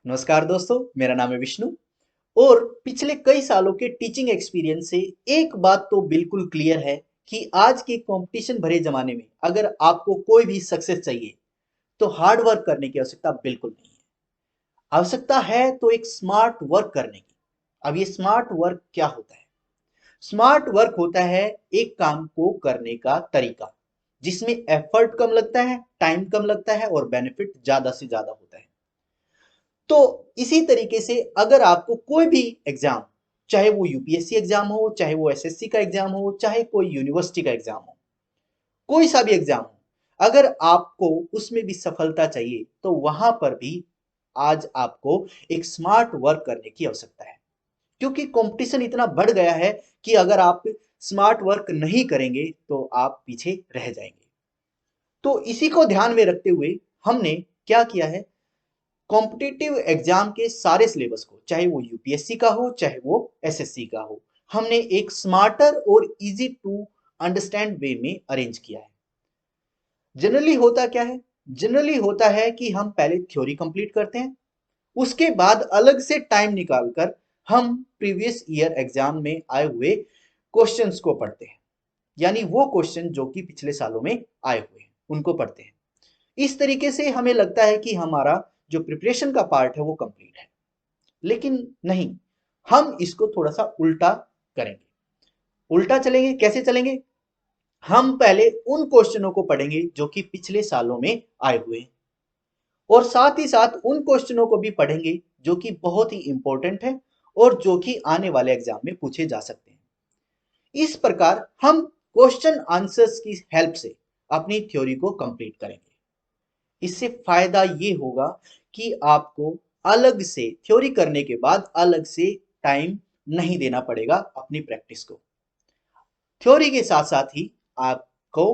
नमस्कार दोस्तों, मेरा नाम है विष्णु और पिछले कई सालों के टीचिंग एक्सपीरियंस से एक बात तो बिल्कुल क्लियर है कि आज के कंपटीशन भरे जमाने में अगर आपको कोई भी सक्सेस चाहिए तो हार्ड वर्क करने की आवश्यकता बिल्कुल नहीं है। आवश्यकता है तो एक स्मार्ट वर्क करने की। अब ये स्मार्ट वर्क क्या होता है? स्मार्ट वर्क होता है एक काम को करने का तरीका जिसमें एफर्ट कम लगता है, टाइम कम लगता है और बेनिफिट ज्यादा से ज्यादा होता है। तो इसी तरीके से अगर आपको कोई भी एग्जाम, चाहे वो यूपीएससी एग्जाम हो, चाहे वो एसएससी का एग्जाम हो, चाहे कोई यूनिवर्सिटी का एग्जाम हो, कोई सा भी एग्जाम हो, अगर आपको उसमें भी सफलता चाहिए तो वहां पर भी आज आपको एक स्मार्ट वर्क करने की आवश्यकता है। क्योंकि कंपटीशन इतना बढ़ गया है कि अगर आप स्मार्ट वर्क नहीं करेंगे तो आप पीछे रह जाएंगे। तो इसी को ध्यान में रखते हुए हमने क्या किया है, कॉम्पिटिटिव एग्जाम के सारे सिलेबस को, चाहे वो यूपीएससी का हो चाहे वो एसएससी का हो, हमने एक स्मार्टर और इजी टू अंडरस्टैंड वे में अरेंज किया है। जनरली होता क्या है? जनरली होता है कि हम पहले थ्योरी कंप्लीट करते हैं, उसके बाद अलग से टाइम निकालकर हम प्रीवियस ईयर एग्जाम में आए हुए क्वेश्चंस को पढ़ते हैं। यानी वो क्वेश्चन जो कि पिछले सालों में आए हुए हैं उनको पढ़ते हैं। इस तरीके से हमें लगता है कि हमारा जो प्रिपरेशन का पार्ट है वो कंप्लीट है, लेकिन नहीं, हम इसको थोड़ा सा उल्टा करेंगे। उल्टा चलेंगे, कैसे चलेंगे? हम पहले उन क्वेश्चनों को पढ़ेंगे जो कि पिछले सालों में आए हुए हैं और साथ ही साथ उन क्वेश्चनों को भी पढ़ेंगे जो कि बहुत ही इंपॉर्टेंट है और जो कि आने वाले एग्जाम में पूछे जा सकते हैं। इस प्रकार हम क्वेश्चन आंसर्स की हेल्प से अपनी थ्योरी को कंप्लीट करेंगे। इससे फायदा ये होगा कि आपको अलग से थ्योरी करने के बाद अलग से टाइम नहीं देना पड़ेगा अपनी प्रैक्टिस को। थ्योरी के साथ साथ ही आपको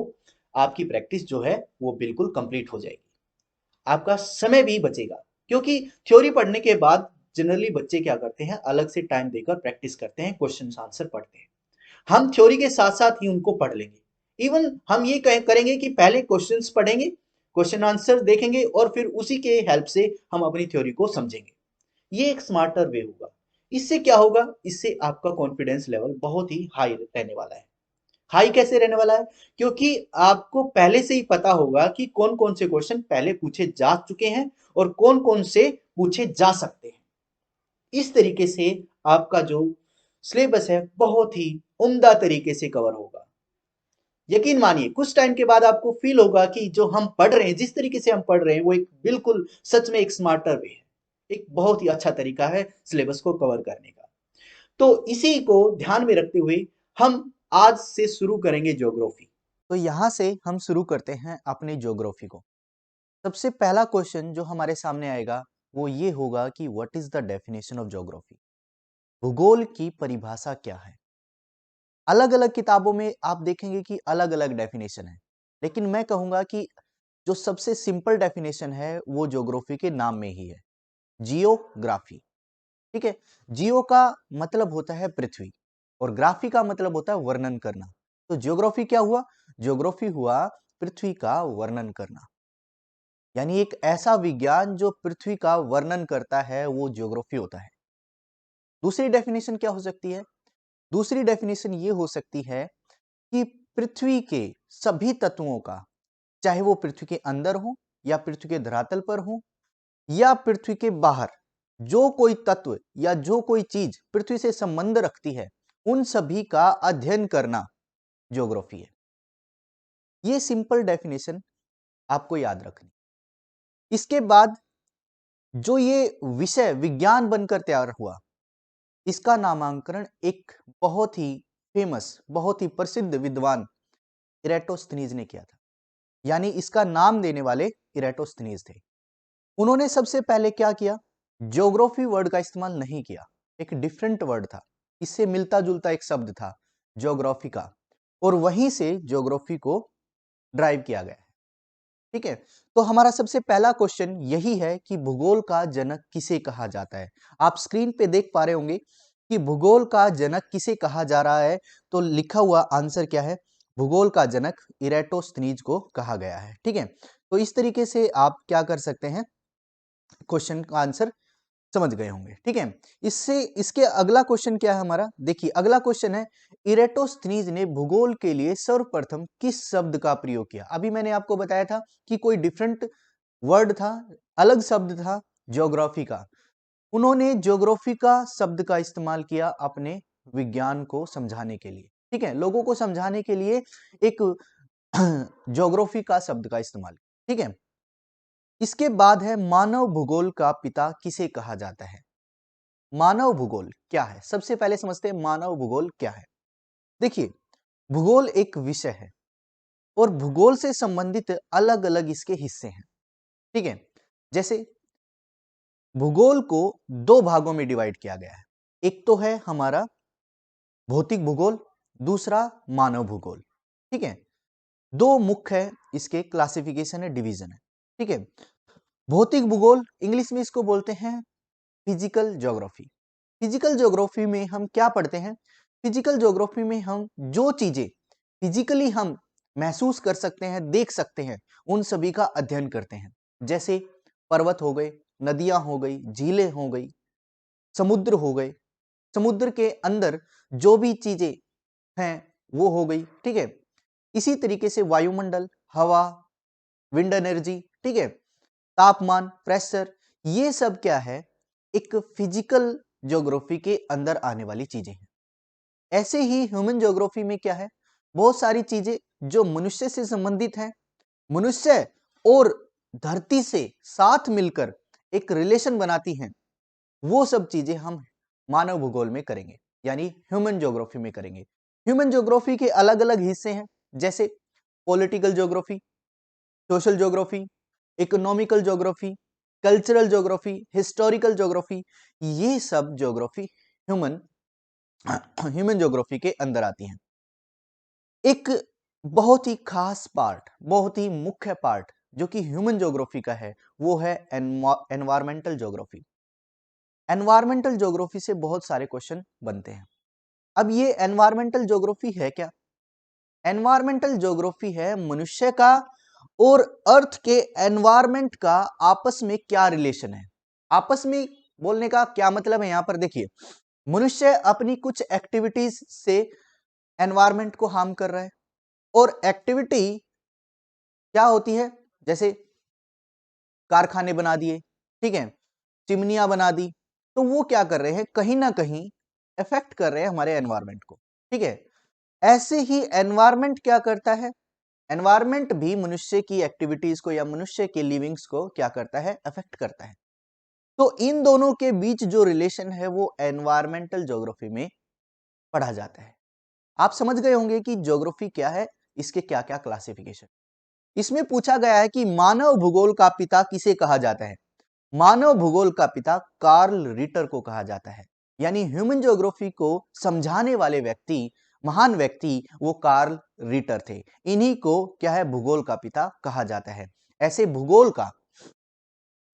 आपकी प्रैक्टिस जो है वो बिल्कुल कंप्लीट हो जाएगी। आपका समय भी बचेगा, क्योंकि थ्योरी पढ़ने के बाद जनरली बच्चे क्या करते हैं, अलग से टाइम देकर प्रैक्टिस करते हैं, क्वेश्चन आंसर पढ़ते हैं। हम थ्योरी के साथ साथ ही उनको पढ़ लेंगे। इवन हम ये करेंगे कि पहले क्वेश्चंस पढ़ेंगे, क्वेश्चन आंसर देखेंगे और फिर उसी के हेल्प से हम अपनी थ्योरी को समझेंगे। ये एक स्मार्टर वे होगा। इससे क्या होगा? इससे आपका कॉन्फिडेंस लेवल बहुत ही हाई रहने वाला है। हाई कैसे रहने वाला है? क्योंकि आपको पहले से ही पता होगा कि कौन कौन से क्वेश्चन पहले पूछे जा चुके हैं और कौन कौन से पूछे जा सकते हैं। इस तरीके से आपका जो सिलेबस है बहुत ही उम्दा तरीके से कवर होगा। यकीन मानिए कुछ टाइम के बाद आपको फील होगा कि जो हम पढ़ रहे हैं, जिस तरीके से हम पढ़ रहे हैं, वो एक बिल्कुल सच में एक स्मार्टर वे है, एक बहुत ही अच्छा तरीका है सिलेबस को कवर करने का। तो इसी को ध्यान में रखते हुए हम आज से शुरू करेंगे ज्योग्राफी। तो यहाँ से हम शुरू करते हैं अपनी ज्योग्राफी को। सबसे पहला क्वेश्चन जो हमारे सामने आएगा वो ये होगा कि what is the definition of geography. भूगोल की परिभाषा क्या है। अलग अलग किताबों में आप देखेंगे कि अलग अलग डेफिनेशन है, लेकिन मैं कहूंगा कि जो सबसे सिंपल डेफिनेशन है वो ज्योग्राफी के नाम में ही है, जियोग्राफी। ठीक है। जियो का मतलब होता है पृथ्वी और ग्राफी का मतलब होता है वर्णन करना। तो ज्योग्राफी क्या हुआ? ज्योग्राफी हुआ पृथ्वी का वर्णन करना, यानी एक ऐसा विज्ञान जो पृथ्वी का वर्णन करता है वो ज्योग्राफी होता है। दूसरी डेफिनेशन क्या हो सकती है? दूसरी डेफिनेशन ये हो सकती है कि पृथ्वी के सभी तत्वों का, चाहे वो पृथ्वी के अंदर हो या पृथ्वी के धरातल पर हो या पृथ्वी के बाहर, जो कोई तत्व या जो कोई चीज पृथ्वी से संबंध रखती है उन सभी का अध्ययन करना ज्योग्राफी है। ये सिंपल डेफिनेशन आपको याद रखनी। इसके बाद जो ये विषय विज्ञान बनकर तैयार हुआ, इसका नामांकन एक बहुत ही फेमस, बहुत ही प्रसिद्ध विद्वान इरेटोस्थनीज ने किया था। यानी इसका नाम देने वाले इरेटोस्थनीज थे। उन्होंने सबसे पहले क्या किया? ज्योग्राफी वर्ड का इस्तेमाल नहीं किया, एक डिफरेंट वर्ड था, इससे मिलता जुलता एक शब्द था ज्योग्राफी का, और वहीं से ज्योग्राफी को ड्राइव किया गया है। ठीक है। तो हमारा सबसे पहला क्वेश्चन यही है कि भूगोल का जनक किसे कहा जाता है। आप स्क्रीन पे देख पा रहे होंगे कि भूगोल का जनक किसे कहा जा रहा है। तो लिखा हुआ आंसर क्या है? भूगोल का जनक इरेटोस्थनीज को कहा गया है। ठीक है। तो इस तरीके से आप क्या कर सकते हैं, क्वेश्चन का आंसर समझ गए होंगे, ठीक है। इससे इसके अगला क्वेश्चन क्या है हमारा, देखिए अगला क्वेश्चन है, इरेटोस्थनीज ने भूगोल के लिए सर्वप्रथम किस शब्द का प्रयोग किया। अभी मैंने आपको बताया था कि कोई डिफरेंट वर्ड था, अलग शब्द था ज्योग्राफी का। उन्होंने ज्योग्राफी का शब्द का इस्तेमाल किया अपने विज्ञान को समझाने के लिए, ठीक है, लोगों को समझाने के लिए एक ज्योग्राफी का शब्द का इस्तेमाल, ठीक है। इसके बाद है मानव भूगोल का पिता किसे कहा जाता है। मानव भूगोल क्या है, सबसे पहले समझते हैं मानव भूगोल क्या है। देखिए भूगोल एक विषय है और भूगोल से संबंधित अलग अलग इसके हिस्से हैं, ठीक है। जैसे भूगोल को दो भागों में डिवाइड किया गया है, एक तो है हमारा भौतिक भूगोल, दूसरा मानव भूगोल, ठीक है। दो मुख्य है इसके क्लासिफिकेशन है, डिवीजन है, ठीक है। भौतिक भूगोल इंग्लिश में इसको बोलते हैं फिजिकल ज्योग्राफी। फिजिकल ज्योग्राफी में हम क्या पढ़ते हैं, फिजिकल ज्योग्राफी में हम जो चीजें फिजिकली हम महसूस कर सकते हैं, देख सकते हैं, उन सभी का अध्ययन करते हैं। जैसे पर्वत हो गए, नदियां हो गई, झीलें हो गई, समुद्र हो गए, समुद्र के अंदर जो भी चीजें हैं वो हो गई, ठीक है। इसी तरीके से वायुमंडल, हवा, विंड एनर्जी, ठीक है, तापमान, प्रेशर, ये सब क्या है, एक फिजिकल ज्योग्राफी के अंदर आने वाली चीजें हैं। ऐसे ही ह्यूमन ज्योग्राफी में क्या है, बहुत सारी चीजें जो मनुष्य से संबंधित हैं, मनुष्य और धरती से साथ मिलकर एक रिलेशन बनाती हैं, वो सब चीजें हम मानव भूगोल में करेंगे, यानी ह्यूमन ज्योग्राफी में करेंगे। ह्यूमन ज्योग्राफी के अलग अलग हिस्से हैं, जैसे political geography, social geography, economical geography, cultural geography, historical geography, ये सब ज्योग्राफी ह्यूमन ह्यूमन ज्योग्राफी के अंदर आती हैं। एक बहुत ही खास पार्ट, बहुत ही मुख्य पार्ट जो कि ह्यूमन ज्योग्राफी का है, वो है एनवायरमेंटल ज्योग्राफी। एनवायरमेंटल ज्योग्राफी से बहुत सारे क्वेश्चन बनते हैं। अब ये एनवायरमेंटल ज्योग्राफी है क्या, एनवायरमेंटल ज्योग्राफी है मनुष्य का और अर्थ के एनवायरमेंट का आपस में क्या रिलेशन है। आपस में बोलने का क्या मतलब है, यहां पर देखिए मनुष्य अपनी कुछ एक्टिविटीज से एनवायरमेंट को हार्म कर रहा है, और एक्टिविटी क्या होती है, जैसे कारखाने बना दिए, ठीक है, चिमनियां बना दी, तो वो क्या कर रहे हैं, कहीं ना कहीं इफेक्ट कर रहे हैं हमारे एनवायरमेंट को, ठीक है। ऐसे ही एनवायरमेंट क्या करता है, एनवायरमेंट भी मनुष्य की एक्टिविटीज को या मनुष्य के लिविंग्स को क्या करता है, अफेक्ट करता है। तो इन दोनों के बीच जो रिलेशन है वो एनवायरमेंटल ज्योग्राफी में पढ़ा जाता है। आप समझ गए होंगे कि ज्योग्राफी क्या है, इसके क्या क्या क्लासिफिकेशन। इसमें पूछा गया है कि मानव भूगोल का पिता किसे कहा जाता है। मानव भूगोल का पिता कार्ल रिटर को कहा जाता है, यानी ह्यूमन ज्योग्राफी को समझाने वाले व्यक्ति, महान व्यक्ति वो कार्ल रिटर थे। इन्हीं को क्या है, भूगोल का पिता कहा जाता है। ऐसे भूगोल का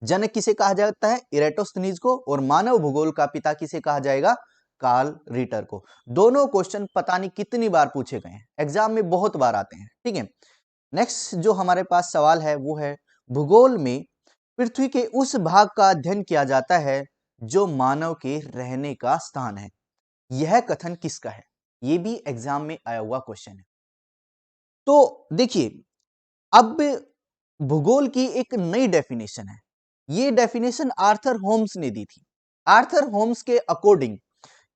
जनक किसे कहा जाता है, इरेटोस्थनीज को, और मानव भूगोल का पिता किसे कहा जाएगा, कार्ल रिटर को। दोनों क्वेश्चन पता नहीं कितनी बार पूछे गए हैं, एग्जाम में बहुत बार आते हैं, ठीक है। नेक्स्ट जो हमारे पास सवाल है वो है, भूगोल में पृथ्वी के उस भाग का अध्ययन किया जाता है जो मानव के रहने का स्थान है। यह कथन किसका है, यह भी एग्जाम में आया हुआ क्वेश्चन है। तो देखिए अब भूगोल की एक नई डेफिनेशन है, ये डेफिनेशन आर्थर होम्स ने दी थी। आर्थर होम्स के अकॉर्डिंग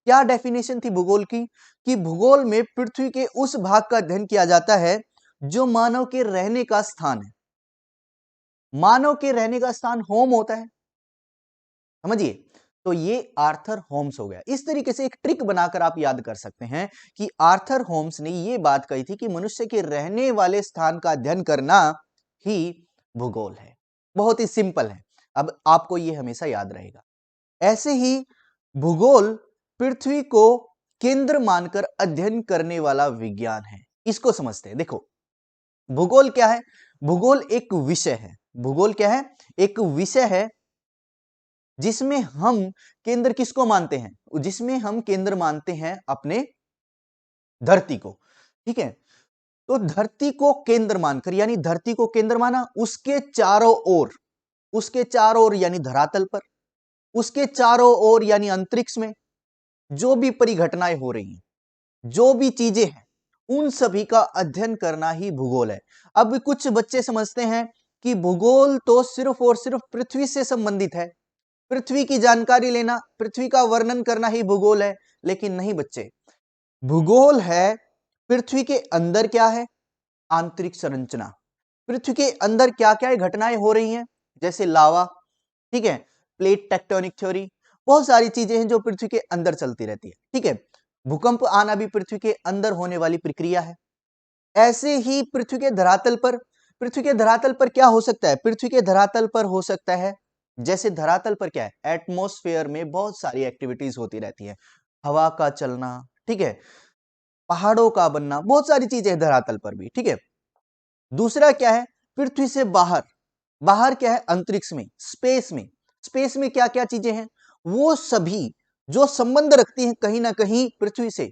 क्या डेफिनेशन थी भूगोल की, कि भूगोल में पृथ्वी के उस भाग का अध्ययन किया जाता है जो मानव के रहने का स्थान है। मानव के रहने का स्थान होम होता है, समझिए। तो ये आर्थर होम्स हो गया। इस तरीके से एक ट्रिक बनाकर आप याद कर सकते हैं कि आर्थर होम्स ने ये बात कही थी कि मनुष्य के रहने वाले स्थान का अध्ययन करना ही भूगोल है। बहुत ही सिंपल है, अब आपको ये हमेशा याद रहेगा। ऐसे ही भूगोल पृथ्वी को केंद्र मानकर अध्ययन करने वाला विज्ञान है, इसको समझते हैं। देखो भूगोल क्या है, भूगोल एक विषय है। भूगोल क्या है, एक विषय है जिसमें हम केंद्र किसको मानते हैं, जिसमें हम केंद्र मानते हैं अपने धरती को, ठीक है। तो धरती को केंद्र मानकर, यानी धरती को केंद्र माना, उसके चारों ओर, उसके चारों ओर यानी धरातल पर उसके चारों ओर यानी अंतरिक्ष में जो भी परिघटनाएं हो रही हैं, जो भी चीजें हैं, उन सभी का अध्ययन करना ही भूगोल है। अब कुछ बच्चे समझते हैं कि भूगोल तो सिर्फ और सिर्फ पृथ्वी से संबंधित है, पृथ्वी की जानकारी लेना, पृथ्वी का वर्णन करना ही भूगोल है। लेकिन नहीं बच्चे, भूगोल है पृथ्वी के अंदर क्या है, आंतरिक संरचना, पृथ्वी के अंदर क्या क्या घटनाएं हो रही हैं, जैसे लावा, ठीक है, प्लेट टेक्टोनिक थ्योरी, बहुत सारी चीजें हैं जो पृथ्वी के अंदर चलती रहती है, ठीक है। भूकंप आना भी पृथ्वी के अंदर होने वाली प्रक्रिया है। ऐसे ही पृथ्वी के धरातल पर क्या हो सकता है, पृथ्वी के धरातल पर हो सकता है, जैसे धरातल पर क्या है, एटमॉस्फेयर में बहुत सारी एक्टिविटीज होती रहती है, हवा का चलना, ठीक है, पहाड़ों का बनना, बहुत सारी चीजें हैं धरातल पर भी, ठीक है। दूसरा क्या है, पृथ्वी से बाहर, बाहर क्या है, अंतरिक्ष में, स्पेस में, स्पेस में क्या क्या चीजें हैं, वो सभी जो संबंध रखती हैं कहीं ना कहीं पृथ्वी से,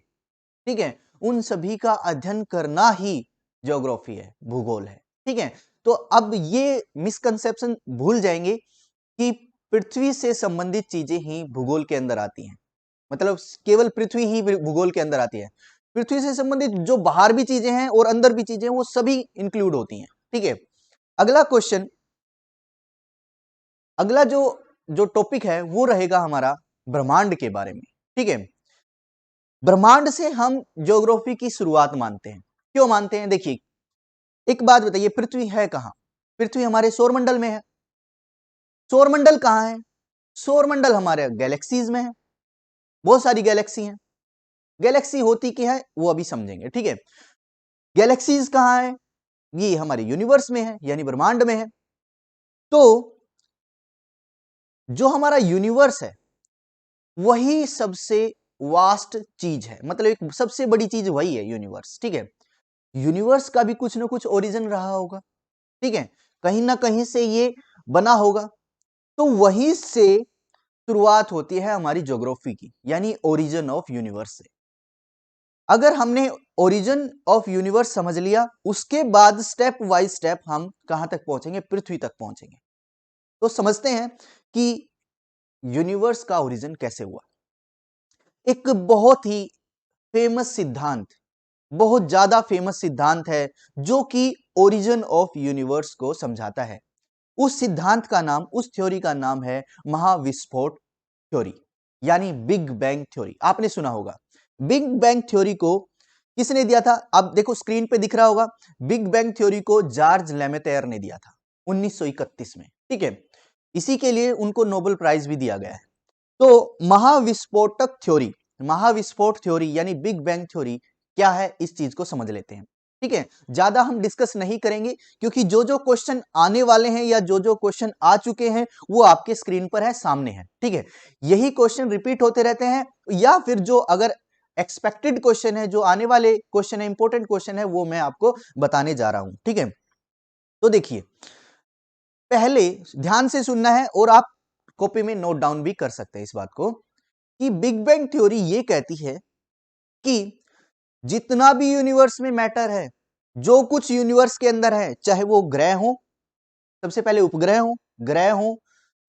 ठीक है, उन सभी का अध्ययन करना ही ज्योग्राफी है, भूगोल है, ठीक है। तो अब ये मिसकंसेप्शन भूल जाएंगे कि पृथ्वी से संबंधित चीजें ही भूगोल के अंदर आती हैं, मतलब केवल पृथ्वी ही भूगोल के अंदर आती है। पृथ्वी से संबंधित जो बाहर भी चीजें हैं और अंदर भी चीजें हैं, वो सभी इंक्लूड होती हैं, ठीक है। अगला क्वेश्चन, अगला जो जो टॉपिक है वो रहेगा हमारा ब्रह्मांड के बारे में, ठीक है। ब्रह्मांड से हम ज्योग्राफी की शुरुआत मानते हैं। क्यों मानते हैं, देखिए, एक बात बताइए, पृथ्वी है कहां, पृथ्वी हमारे सौरमंडल में है। सौरमंडल कहां है, सौरमंडल हमारे गैलेक्सीज में है, बहुत सारी गैलेक्सी हैं। गैलेक्सी होती क्या है वो अभी समझेंगे, ठीक है। गैलेक्सीज कहां है, ये हमारे यूनिवर्स में है, यानी ब्रह्मांड में है। तो जो हमारा यूनिवर्स है वही सबसे वास्ट चीज है, मतलब एक सबसे बड़ी चीज वही है, यूनिवर्स, ठीक है। यूनिवर्स का भी कुछ ना कुछ ओरिजिन रहा होगा, ठीक है, कहीं ना कहीं से ये बना होगा। तो वहीं से शुरुआत होती है हमारी ज्योग्राफी की, यानी ओरिजिन ऑफ यूनिवर्स से। अगर हमने ओरिजिन ऑफ यूनिवर्स समझ लिया, उसके बाद स्टेप बाय स्टेप हम कहां तक पहुंचेंगे, पृथ्वी तक पहुंचेंगे। तो समझते हैं कि यूनिवर्स का ओरिजिन कैसे हुआ। एक बहुत ही फेमस सिद्धांत, बहुत ज्यादा फेमस सिद्धांत है जो कि ओरिजिन ऑफ यूनिवर्स को समझाता है। उस सिद्धांत का नाम, उस थ्योरी का नाम है महाविस्फोट थ्योरी, यानी बिग बैंग थ्योरी। आपने सुना होगा। बिग बैंग थ्योरी को किसने दिया था, अब देखो स्क्रीन पे दिख रहा होगा। बिग बैंग थ्योरी को जॉर्ज लेमेतेयर ने दिया था 1931 में, ठीक है। इसी के लिए उनको नोबेल प्राइज भी दिया गया है। तो महाविस्फोटक थ्योरी, महाविस्फोट थ्योरी यानी बिग बैंग थ्योरी क्या है, इस चीज को समझ लेते हैं, ठीक है। ज्यादा हम डिस्कस नहीं करेंगे क्योंकि जो जो क्वेश्चन आने वाले हैं या जो जो क्वेश्चन आ चुके हैं वो आपके स्क्रीन पर है, सामने है, ठीक है। यही क्वेश्चन रिपीट होते रहते हैं, या फिर जो अगर एक्सपेक्टेड क्वेश्चन है, जो आने वाले क्वेश्चन है, इंपॉर्टेंट क्वेश्चन है, वो मैं आपको बताने जा रहा हूं, ठीक है। तो देखिए, पहले ध्यान से सुनना है और आप कॉपी में नोट डाउन भी कर सकते हैं इस बात को, कि बिग बैंग थ्योरी ये कहती है कि जितना भी यूनिवर्स में मैटर है, जो कुछ यूनिवर्स के अंदर है, चाहे वो ग्रह हो, सबसे पहले उपग्रह हो, ग्रह हो,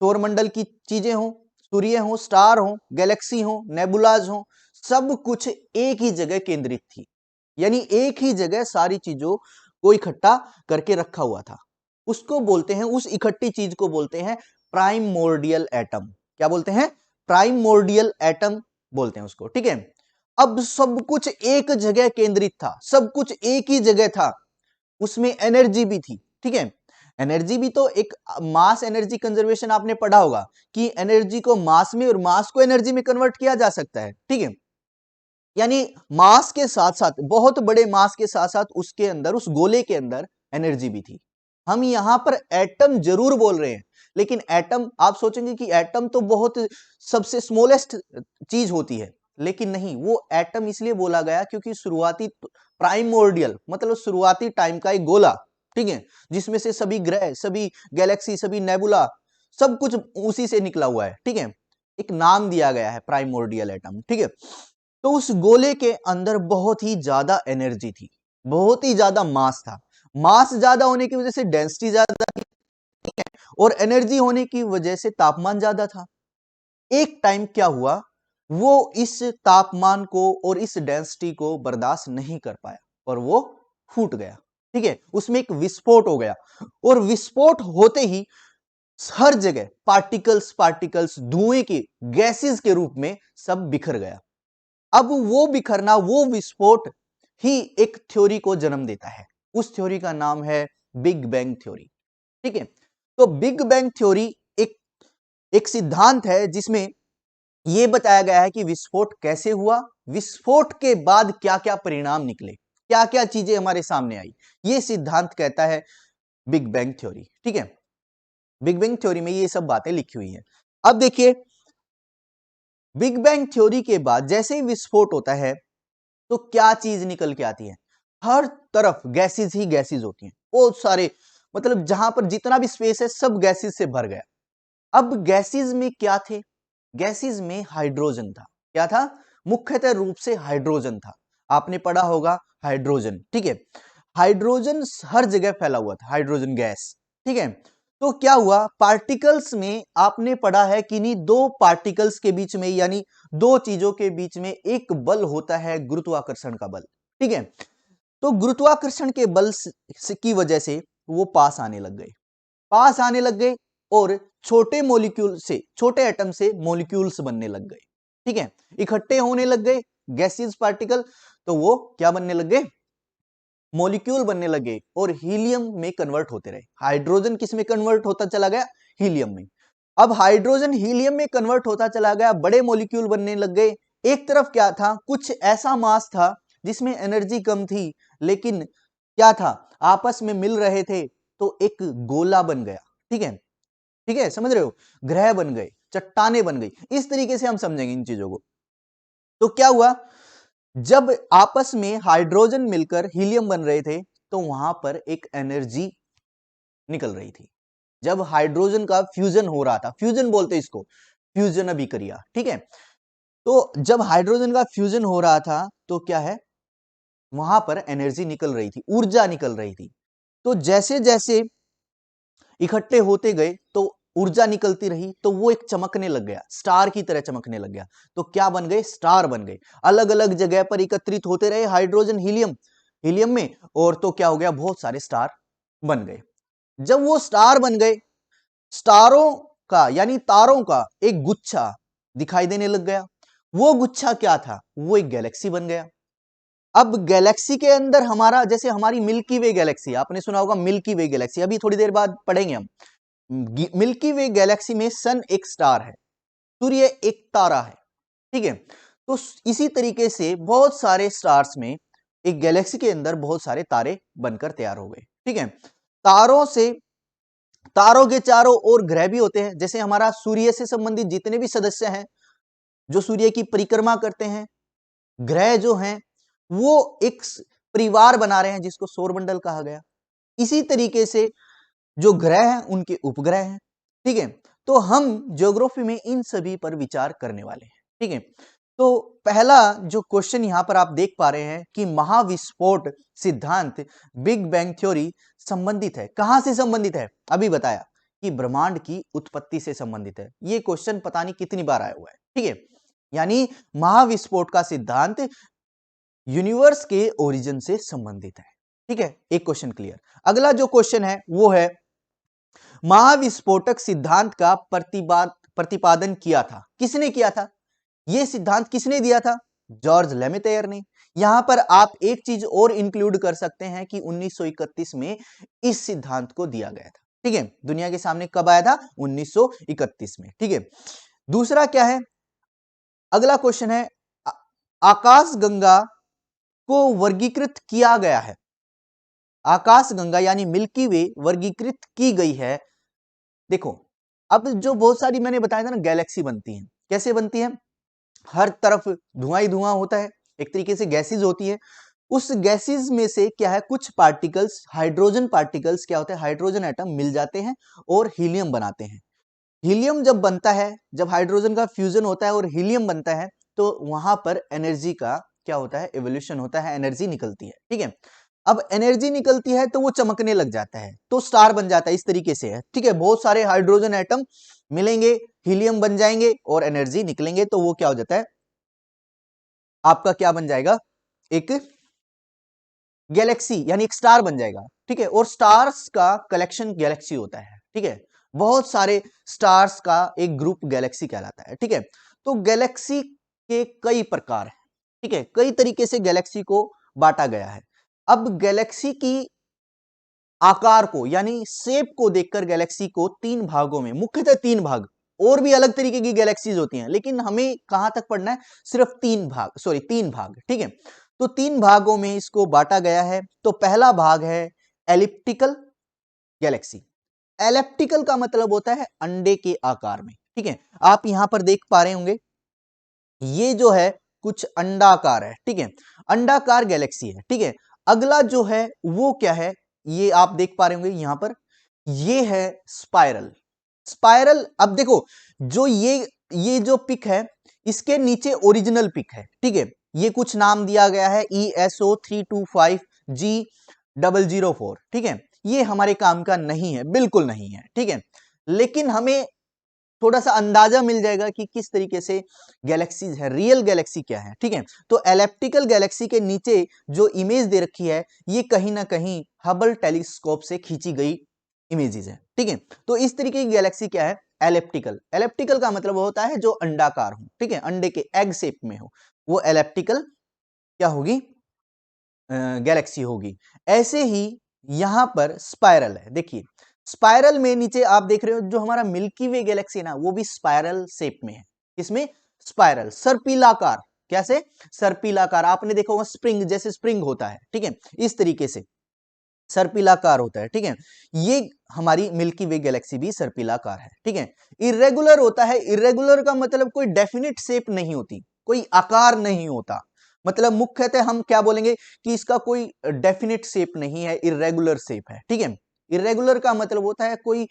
सौरमंडल की चीजें हो, सूर्य हो, स्टार हो, गैलेक्सी हो, नेबुलाज हो, सब कुछ एक ही जगह केंद्रित थी, यानी एक ही जगह सारी चीजों को इकट्ठा करके रखा हुआ था। उसको बोलते हैं, उस इकट्ठी चीज को बोलते हैं प्राइमोर्डियल एटम। क्या बोलते हैं, प्राइमोर्डियल एटम बोलते हैं उसको, ठीक है। अब सब कुछ एक जगह केंद्रित था, सब कुछ एक ही जगह था, उसमें एनर्जी भी थी, ठीक है। एनर्जी भी तो एक मास एनर्जी कंजर्वेशन आपने पढ़ा होगा कि एनर्जी को मास में और मास को एनर्जी में कन्वर्ट किया जा सकता है, ठीक है। यानी मास के साथ साथ, बहुत बड़े मास के साथ साथ उसके अंदर, उस गोले के अंदर एनर्जी भी थी। हम यहां पर एटम जरूर बोल रहे हैं, लेकिन एटम, आप सोचेंगे कि एटम तो बहुत सबसे स्मॉलेस्ट चीज होती है, लेकिन नहीं, वो एटम इसलिए बोला गया क्योंकि शुरुआती प्राइमोर्डियल मतलब शुरुआती टाइम का एक गोला, ठीक है, जिसमें से सभी ग्रह, सभी गैलेक्सी, सभी नेबुला, सब कुछ उसी से निकला हुआ है, ठीक है। एक नाम दिया गया है प्राइमोर्डियल एटम, ठीक है। तो उस गोले के अंदर बहुत ही ज्यादा एनर्जी थी, बहुत ही ज्यादा मास था। मास ज्यादा होने की वजह से डेंसिटी ज्यादा थी, और एनर्जी होने की वजह से तापमान ज्यादा था। एक टाइम क्या हुआ, वो इस तापमान को और इस डेंसिटी को बर्दाश्त नहीं कर पाया और वो फूट गया। ठीक है, उसमें एक विस्फोट हो गया और विस्फोट होते ही हर जगह पार्टिकल्स पार्टिकल्स धुएं के गैसेस के रूप में सब बिखर गया। अब वो बिखरना, वो विस्फोट ही एक थ्योरी को जन्म देता है। उस थ्योरी का नाम है बिग बैंग थ्योरी। ठीक है, तो बिग बैंग थ्योरी एक एक सिद्धांत है जिसमें यह बताया गया है कि विस्फोट कैसे हुआ, विस्फोट के बाद क्या क्या परिणाम निकले, क्या क्या चीजें हमारे सामने आई। यह सिद्धांत कहता है बिग बैंग थ्योरी। ठीक है, बिग बैंग थ्योरी में ये सब बातें लिखी हुई हैं। अब देखिए, बिग बैंग थ्योरी के बाद जैसे ही विस्फोट होता है तो क्या चीज निकल के आती है, हर तरफ गैसेस ही गैसेस होती हैं, बहुत सारे, मतलब जहां पर जितना भी स्पेस है सब गैसेस से भर गया। अब गैसेस में क्या थे, गैसेस में हाइड्रोजन था। क्या था, मुख्यतः रूप से हाइड्रोजन था। आपने पढ़ा होगा हाइड्रोजन। ठीक है, हाइड्रोजन हर जगह फैला हुआ था, हाइड्रोजन गैस। ठीक है, तो क्या हुआ, पार्टिकल्स में आपने पढ़ा है कि नहीं, दो पार्टिकल्स के बीच में यानी दो चीजों के बीच में एक बल होता है, गुरुत्वाकर्षण का बल। ठीक है, तो गुरुत्वाकर्षण के बल की वजह से वो पास आने लग गए, पास आने लग गए और छोटे मॉलिक्यूल से, छोटे एटम से मॉलिक्यूल्स बनने लग गए। ठीक है, इकट्ठे होने लग गए गैसियस पार्टिकल, तो वो क्या बनने लग गए, मॉलिक्यूल बनने लगे और हीलियम में कन्वर्ट होते रहे। हाइड्रोजन किस में कन्वर्ट होता चला गया, हीलियम में। अब हाइड्रोजन हीलियम में कन्वर्ट होता चला गया, बड़े मॉलिक्यूल बनने लग गए। एक तरफ क्या था, कुछ ऐसा मास था जिसमें एनर्जी कम थी, लेकिन क्या था, आपस में मिल रहे थे तो एक गोला बन गया। ठीक है, ठीक है, समझ रहे हो, ग्रह बन गए, चट्टाने बन गई। इस तरीके से हम समझेंगे इन चीजों को। तो क्या हुआ, जब आपस में हाइड्रोजन मिलकर हीलियम बन रहे थे तो वहां पर एक एनर्जी निकल रही थी। जब हाइड्रोजन का फ्यूजन हो रहा था, फ्यूजन बोलते इसको, फ्यूजन अभिक्रिया। ठीक है, तो जब हाइड्रोजन का फ्यूजन हो रहा था तो क्या है, वहां पर एनर्जी निकल रही थी, ऊर्जा निकल रही थी। तो जैसे जैसे इकट्ठे होते गए तो ऊर्जा निकलती रही, तो वो एक चमकने लग गया, स्टार की तरह चमकने लग गया। तो क्या बन गए, स्टार बन गए। अलग अलग जगह पर एकत्रित होते रहे हाइड्रोजन हीलियम, हीलियम में, और तो क्या हो गया, बहुत सारे स्टार बन गए। जब वो स्टार बन गए, स्टारों का यानी तारों का एक गुच्छा दिखाई देने लग गया। वो गुच्छा क्या था, वो एक गैलेक्सी बन गया। अब गैलेक्सी के अंदर हमारा, जैसे हमारी मिल्की वे गैलेक्सी, आपने सुना होगा मिल्की वे गैलेक्सी, अभी थोड़ी देर बाद पढ़ेंगे हम। मिल्की वे गैलेक्सी में सन एक स्टार है, सूर्य एक तारा है। ठीक है, तो इसी तरीके से बहुत सारे स्टार्स में एक गैलेक्सी के अंदर बहुत सारे तारे बनकर तैयार हो गए। ठीक है, तारों से, तारों के चारों ओर ग्रह भी होते हैं। जैसे हमारा सूर्य से संबंधित जितने भी सदस्य हैं जो सूर्य की परिक्रमा करते हैं, ग्रह जो हैं वो एक परिवार बना रहे हैं जिसको सौरमंडल कहा गया। इसी तरीके से जो ग्रह हैं उनके उपग्रह हैं। ठीक है, तो हम ज्योग्राफी में इन सभी पर विचार करने वाले हैं। ठीक है, तो पहला जो क्वेश्चन यहां पर आप देख पा रहे हैं कि महाविस्फोट सिद्धांत, बिग बैंग थ्योरी संबंधित है, कहां से संबंधित है, अभी बताया कि ब्रह्मांड की उत्पत्ति से संबंधित है। ये क्वेश्चन पता नहीं कितनी बार आया हुआ है। ठीक है, यानी महाविस्फोट का सिद्धांत यूनिवर्स के ओरिजिन से संबंधित है। ठीक है, एक क्वेश्चन क्लियर। अगला जो क्वेश्चन है वो है, महाविस्फोटक सिद्धांत का प्रतिपादन किया था, किसने किया था, यह सिद्धांत किसने दिया था, जॉर्ज लेमेतेयर ने। यहां पर आप एक चीज और इंक्लूड कर सकते हैं कि 1931 में इस सिद्धांत को दिया गया था। ठीक है, दुनिया के सामने कब आया था, 1931 में। ठीक है, दूसरा क्या है, अगला क्वेश्चन है, आकाशगंगा को वर्गीकृत किया गया है, आकाशगंगा यानी मिल्की वे वर्गीकृत की गई है। देखो, अब जो बहुत सारी मैंने बताया था ना गैलेक्सी बनती हैं, कैसे बनती हैं, हर तरफ धुआं ही धुआं होता है, एक तरीके से गैसेज होती है। उस गैसेज में से क्या है, कुछ पार्टिकल्स, हाइड्रोजन पार्टिकल्स क्या होते हैं, हाइड्रोजन एटम मिल जाते हैं और हीलियम बनाते हैं। हीलियम जब बनता है, जब हाइड्रोजन का फ्यूजन होता है और हीलियम बनता है, तो वहां पर एनर्जी का क्या होता है, एवोल्यूशन होता है, एनर्जी निकलती है। ठीक है, अब एनर्जी निकलती है तो वो चमकने लग जाता है, तो स्टार बन जाता है, इस तरीके से है। ठीक है, बहुत सारे हाइड्रोजन एटम मिलेंगे, हीलियम बन जाएंगे और एनर्जी निकलेंगे, तो वो क्या हो जाता है, आपका क्या बन जाएगा, एक गैलेक्सी यानी एक स्टार बन जाएगा। ठीक है, और स्टार्स का कलेक्शन गैलेक्सी होता है। ठीक है, बहुत सारे स्टार्स का एक ग्रुप गैलेक्सी कहलाता है। ठीक है, तो गैलेक्सी के कई प्रकार हैं। ठीक है, कई तरीके से गैलेक्सी को बांटा गया है। अब गैलेक्सी की आकार को यानी शेप को देखकर गैलेक्सी को तीन भागों में, मुख्यतः तीन भाग, और भी अलग तरीके की गैलेक्सीज होती हैं, लेकिन हमें कहां तक पढ़ना है, सिर्फ तीन भाग। ठीक है, तो तीन भागों में इसको बांटा गया है। तो पहला भाग है एलिप्टिकल गैलेक्सी। एलिप्टिकल का मतलब होता है अंडे के आकार में। ठीक है, आप यहां पर देख पा रहे होंगे, ये जो है कुछ अंडाकार है। ठीक है, अंडाकार गैलेक्सी है। ठीक है, अगला जो है वो क्या है, ये आप देख पा रहे होंगे यहां पर, ये है स्पाइरल। स्पाइरल, अब देखो, जो ये जो पिक है, इसके नीचे ओरिजिनल पिक है। ठीक है, ये कुछ नाम दिया गया है ESO325G004। ठीक है, ये हमारे काम का नहीं है, बिल्कुल नहीं है। ठीक है, लेकिन हमें थोड़ा सा अंदाजा मिल जाएगा कि किस तरीके से गैलेक्सीज है, रियल गैलेक्सी क्या है। ठीक है, तो एलिप्टिकल गैलेक्सी के नीचे जो इमेज दे रखी है, ये कहीं ना कहीं हबल टेलीस्कोप से खींची गई इमेजेस है। ठीक है, तो इस तरीके की गैलेक्सी क्या है, एलिप्टिकल। एलिप्टिकल का मतलब होता है जो अंडाकार हो। ठीक है, अंडे के एग शेप में हो, वो एलिप्टिकल क्या होगी, गैलेक्सी होगी। ऐसे ही यहां पर स्पाइरल है। देखिए, स्पाइरल में नीचे आप देख रहे हो जो हमारा मिल्की वे गैलेक्सी है ना, वो भी स्पाइरल शेप में है। इसमें स्पाइरल, सर्पिलाकार, कैसे, सर्पिलाकार, आपने देखा होगा स्प्रिंग, जैसे स्प्रिंग होता है। ठीक है, इस तरीके से सर्पिलाकार होता है। ठीक है, ये हमारी मिल्की वे गैलेक्सी भी सर्पिलाकार है। ठीक है, इरेगुलर होता है। इरेगुलर का मतलब कोई डेफिनेट शेप नहीं होती, कोई आकार नहीं होता। मतलब मुख्यतः हम क्या बोलेंगे कि इसका कोई डेफिनेट शेप नहीं है, इरेगुलर शेप है। ठीक है, इरेगुलर का मतलब होता है कोई,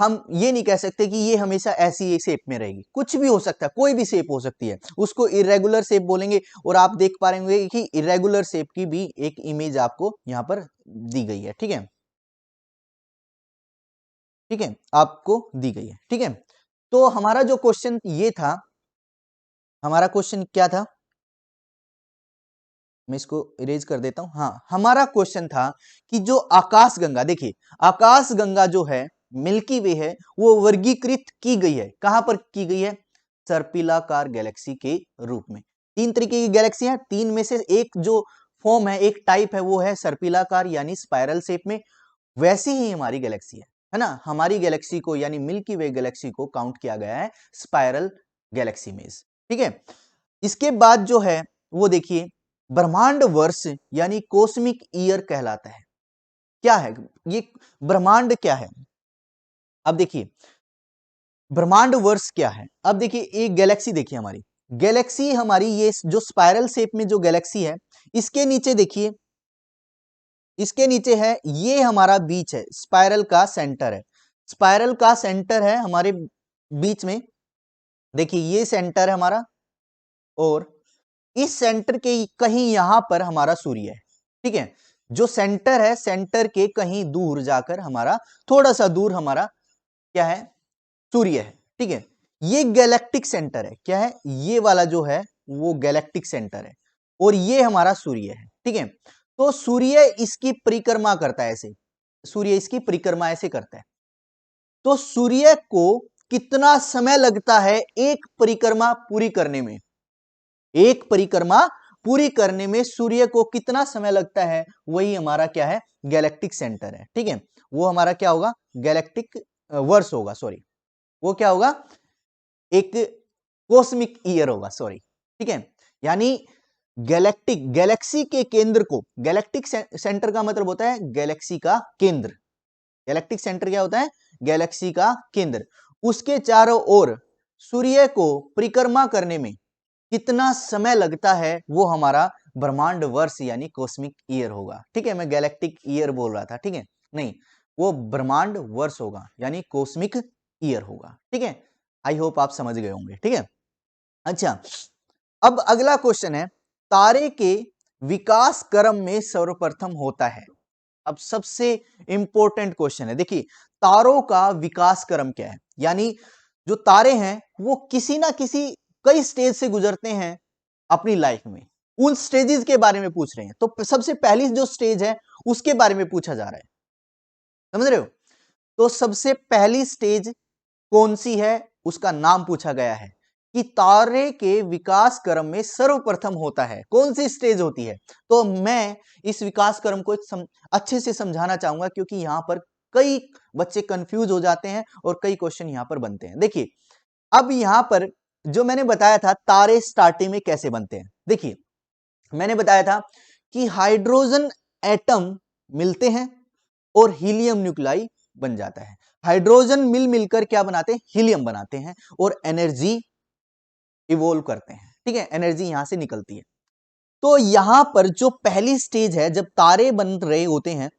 हम ये नहीं कह सकते कि ये हमेशा ऐसी शेप में रहेगी, कुछ भी हो सकता है, कोई भी शेप हो सकती है, उसको इरेगुलर शेप बोलेंगे। और आप देख पा रहे होंगे कि इरेगुलर शेप की भी एक इमेज आपको यहां पर दी गई है। ठीक है, ठीक है, आपको दी गई है। ठीक है, तो हमारा जो क्वेश्चन ये था, हमारा क्वेश्चन क्या था, मैं इसको इरेज कर देता हूं। हाँ, हमारा क्वेश्चन था कि जो आकाश गंगा, देखिए आकाश गंगा जो है, मिल्की वे है, वो वर्गीकृत की गई है, कहां पर की गई है, सर्पिलाकार गैलेक्सी के रूप में। तीन तरीके की गैलेक्सी है, तीन में से एक जो फॉर्म है, एक टाइप है, वो है सर्पिलाकार यानी स्पाइरल शेप में। वैसी ही हमारी गैलेक्सी है ना, हमारी गैलेक्सी को यानी मिल्की वे गैलेक्सी को काउंट किया गया है स्पाइरल गैलेक्सी में। ठीक है, इसके बाद जो है वो देखिए, ब्रह्मांड वर्ष यानी कॉस्मिक ईयर कहलाता है। क्या है ये ब्रह्मांड, क्या है, अब देखिए ब्रह्मांड वर्ष क्या है। अब देखिए एक गैलेक्सी, देखिए गैलेक्सी हमारी ये जो स्पाइरल शेप में जो गैलेक्सी है, इसके नीचे देखिए, इसके नीचे है, ये हमारा बीच है, स्पाइरल का सेंटर है, स्पाइरल का सेंटर है हमारे बीच में। देखिए ये सेंटर है हमारा, और इस सेंटर के कहीं यहां पर हमारा सूर्य है। ठीक है, जो सेंटर है, सेंटर के कहीं दूर जाकर हमारा, थोड़ा सा दूर हमारा क्या है, सूर्य है। ठीक है, ये गैलेक्टिक सेंटर है, क्या है, ये वाला जो है वो गैलेक्टिक सेंटर है, और ये हमारा सूर्य है। ठीक है, तो सूर्य इसकी परिक्रमा करता है ऐसे, सूर्य इसकी परिक्रमा ऐसे करता है। तो सूर्य को कितना समय लगता है एक परिक्रमा पूरी करने में, एक परिक्रमा पूरी करने में सूर्य को कितना समय लगता है, वही हमारा क्या है, गैलेक्टिक सेंटर है। ठीक है, वो हमारा क्या होगा, गैलेक्टिक वर्ष होगा, सॉरी, वो क्या होगा, एक कॉस्मिक ईयर होगा, सॉरी। ठीक है, यानी गैलेक्टिक, गैलेक्सी के केंद्र को, गैलेक्टिक सेंटर का मतलब होता है गैलेक्सी का केंद्र। गैलेक्टिक सेंटर क्या होता है, गैलेक्सी का केंद्र, उसके चारों ओर सूर्य को परिक्रमा करने में कितना समय लगता है, वो हमारा ब्रह्मांड वर्ष यानी कॉस्मिक ईयर होगा। ठीक है, मैं गैलेक्टिक ईयर बोल रहा था, ठीक है, नहीं, वो ब्रह्मांड वर्ष होगा यानी कॉस्मिक ईयर होगा। ठीक है, आई होप आप समझ गए होंगे। ठीक है, अच्छा, अब अगला क्वेश्चन है, तारे के विकास क्रम में सर्वप्रथम होता है। अब सबसे इंपॉर्टेंट क्वेश्चन है, देखिए तारों का विकास क्रम क्या है, यानी जो तारे हैं वो किसी ना किसी कई स्टेज से गुजरते हैं अपनी लाइफ में, उन स्टेजेस के बारे में पूछ रहे हैं। तो सबसे पहली जो स्टेज है उसके बारे में पूछा जा रहा है, समझ रहे हो? तो सबसे पहली स्टेज कौन सी है, उसका नाम पूछा गया है कि तारे के विकास क्रम में सर्वप्रथम होता है, कौन सी स्टेज होती है। तो मैं इस विकास क्रम को अच्छे से समझाना चाहूंगा, क्योंकि यहां पर कई बच्चे कंफ्यूज हो जाते हैं और कई क्वेश्चन यहां पर बनते हैं। देखिए, अब यहां पर जो मैंने बताया था तारे स्टार्टिंग में कैसे बनते हैं, देखिए मैंने बताया था कि हाइड्रोजन एटम मिलते हैं और हीलियम न्यूक्लाई बन जाता है। हाइड्रोजन मिल मिलकर क्या बनाते हैं, हीलियम बनाते हैं और एनर्जी इवोल्व करते हैं, ठीक है, एनर्जी यहां से निकलती है। तो यहां पर जो पहली स्टेज है जब तारे बन रहे होते हैं,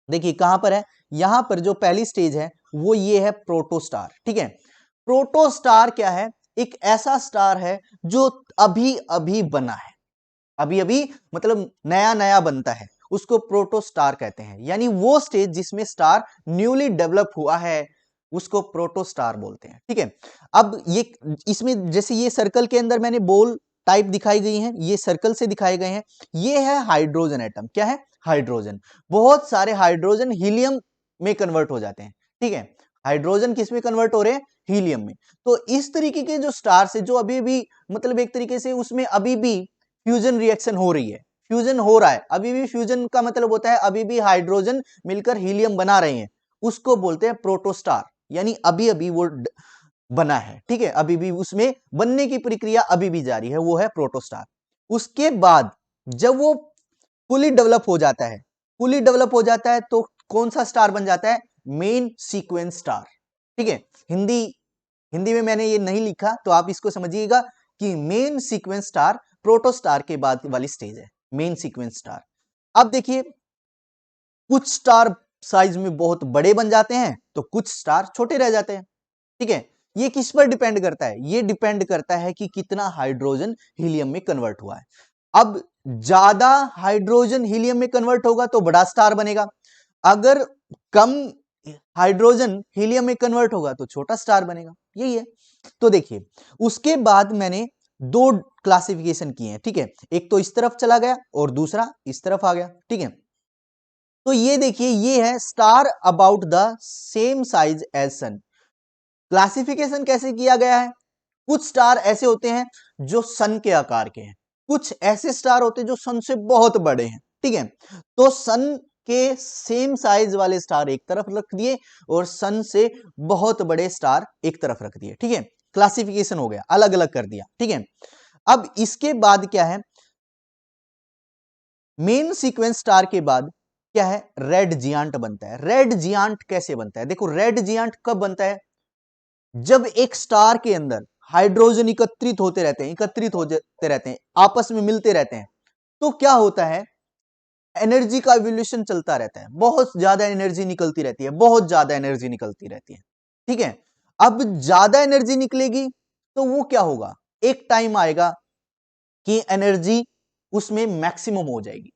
देखिए कहां पर है, यहां पर जो पहली स्टेज है वो ये है प्रोटोस्टार, ठीक है। प्रोटोस्टार क्या है, एक ऐसा स्टार है जो अभी अभी बना है, अभी अभी मतलब नया नया बनता है, उसको प्रोटोस्टार कहते हैं। यानी वो स्टेज जिसमें स्टार न्यूली डेवलप हुआ है उसको प्रोटोस्टार बोलते हैं, ठीक है। अब ये इसमें जैसे ये सर्कल के अंदर मैंने बॉल टाइप दिखाई गई हैं, ये सर्कल से दिखाए गए हैं, ये है हाइड्रोजन एटम, क्या है, हाइड्रोजन। बहुत सारे हाइड्रोजन हीलियम में कन्वर्ट हो जाते हैं, ठीक है। हाइड्रोजन किस में कन्वर्ट हो रहे हैं, हीलियम में। तो इस तरीके के जो स्टार्स है जो अभी भी मतलब एक तरीके से उसमें अभी भी फ्यूजन रिएक्शन हो रही है, फ्यूजन हो रहा है, अभी भी फ्यूजन का मतलब होता है अभी भी हाइड्रोजन मिलकर हीलियम बना रहे हैं, उसको बोलते हैं प्रोटोस्टार। यानी अभी अभी वो बना है, ठीक है, अभी भी उसमें बनने की प्रक्रिया अभी भी जारी है, वो है प्रोटोस्टार। उसके बाद जब वो फुली डेवलप हो जाता है, फुली डेवलप हो जाता है तो कौन सा स्टार बन जाता है, मेन सीक्वेंस स्टार, ठीक है। हिंदी हिंदी में मैंने ये नहीं लिखा तो आप इसको समझिएगा कि मेन सीक्वेंस स्टार प्रोटोस्टार के बाद वाली स्टेज है, मेन सीक्वेंस स्टार। अब देखिए कुछ स्टार साइज में बहुत बड़े बन जाते हैं तो कुछ स्टार छोटे रह जाते हैं, ठीक है। ये किस पर डिपेंड करता है, ये डिपेंड करता है कि कितना हाइड्रोजन हीलियम में कन्वर्ट हुआ है। अब ज्यादा हाइड्रोजन हीलियम में कन्वर्ट होगा तो बड़ा स्टार बनेगा, अगर कम हाइड्रोजन हीलियम में कन्वर्ट होगा तो छोटा स्टार बनेगा, यही है। तो देखिए उसके बाद मैंने दो क्लासिफिकेशन किए हैं, ठीक है, एक तो इस तरफ चला गया और दूसरा इस तरफ आ गया, ठीक है। तो ये देखिए ये है star about the same size as sun. Classification कैसे किया गया है, कुछ स्टार ऐसे होते हैं जो सन के आकार के हैं, कुछ ऐसे स्टार होते हैं जो सन से बहुत बड़े हैं, ठीक है। तो सन के सेम साइज वाले स्टार एक तरफ रख दिए और सन से बहुत बड़े स्टार एक तरफ रख दिए, ठीक है। क्लासिफिकेशन हो गया, अलग अलग कर दिया, ठीक है। अब इसके बाद क्या है, मेन सीक्वेंस स्टार के बाद क्या है, रेड जियांट बनता है। रेड जियांट कैसे बनता है, देखो रेड जियांट कब बनता है, जब एक स्टार के अंदर हाइड्रोजन एकत्रित होते रहते हैं, एकत्रित होते रहते हैं, आपस में मिलते रहते हैं, तो क्या होता है, एनर्जी का इवोल्यूशन चलता रहता है, बहुत ज्यादा एनर्जी निकलती रहती है, बहुत ज्यादा एनर्जी निकलती रहती है, ठीक है। अब ज्यादा एनर्जी निकलेगी तो वो क्या होगा, एक टाइम आएगा कि एनर्जी उसमें मैक्सिमम हो जाएगी,